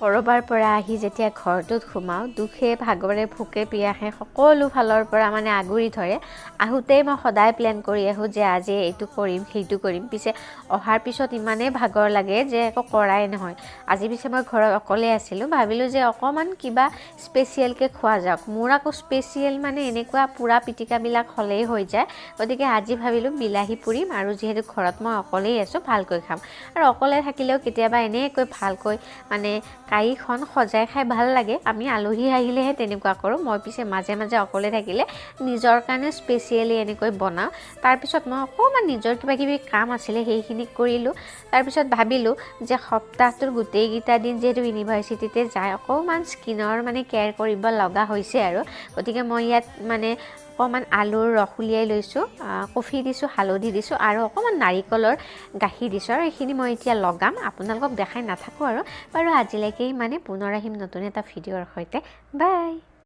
কৰবাৰ পৰা আহি যেতিয়া ঘৰটোত সোমাওঁ দুখে ভাগৰে ভোকে পিয়াসে সকলো ফালৰ পৰা মানে আগুৰি ধৰে। আহোঁতেই মই সদায় প্লেন কৰি আহোঁ যে আজি এইটো কৰিম সেইটো কৰিম, পিছে অহাৰ পিছত ইমানেই ভাগৰ লাগে যে একো কৰাই নহয়। আজি পিছে মই ঘৰত অকলে আছিলোঁ, ভাবিলোঁ যে অকণমান কিবা স্পেচিয়েলকৈ খোৱা যাওক। মোৰ আকৌ স্পেচিয়েল মানে এনেকুৱা পুৰা পিটিকাবিলাক হ'লেই হৈ যায়, গতিকে আজি ভাবিলোঁ বিলাহী পুৰিম আৰু যিহেতু ঘৰত মই অকলেই আছোঁ ভালকৈ খাম। আৰু অকলে থাকিলেও কেতিয়াবা এনেকৈ ভালকৈ মানে কাঁহীখন সজাই খাই ভাল লাগে। আমি আলহী আহিলেহে তেনেকুৱা কৰোঁ, মই পিছে মাজে মাজে অকলে থাকিলে নিজৰ কাৰণে স্পেচিয়েলি এনেকৈ বনাওঁ। তাৰপিছত মই অকণমান নিজৰ কিবা কিবি কাম আছিলে সেইখিনি কৰিলোঁ। তাৰপিছত ভাবিলোঁ যে সপ্তাহটোৰ গোটেইকেইটা দিন যিহেতু ইউনিভাৰ্চিটিতে যায় অকণমান স্কিনৰ মানে কেয়াৰ কৰিব লগা হৈছে আৰু, গতিকে মই ইয়াত মানে অকণমান আলুৰ ৰস উলিয়াই লৈছোঁ, কফি দিছোঁ, হালধি দিছোঁ আৰু অকণমান নাৰিকলৰ গাখীৰ দিছোঁ আৰু এইখিনি মই এতিয়া লগাম। আপোনালোকক দেখাই নাথাকোঁ আৰু বাৰু আজিলৈকে মানে পুনৰ আহিম নতুন এটা ভিডিঅ'ৰ সৈতে। বাই।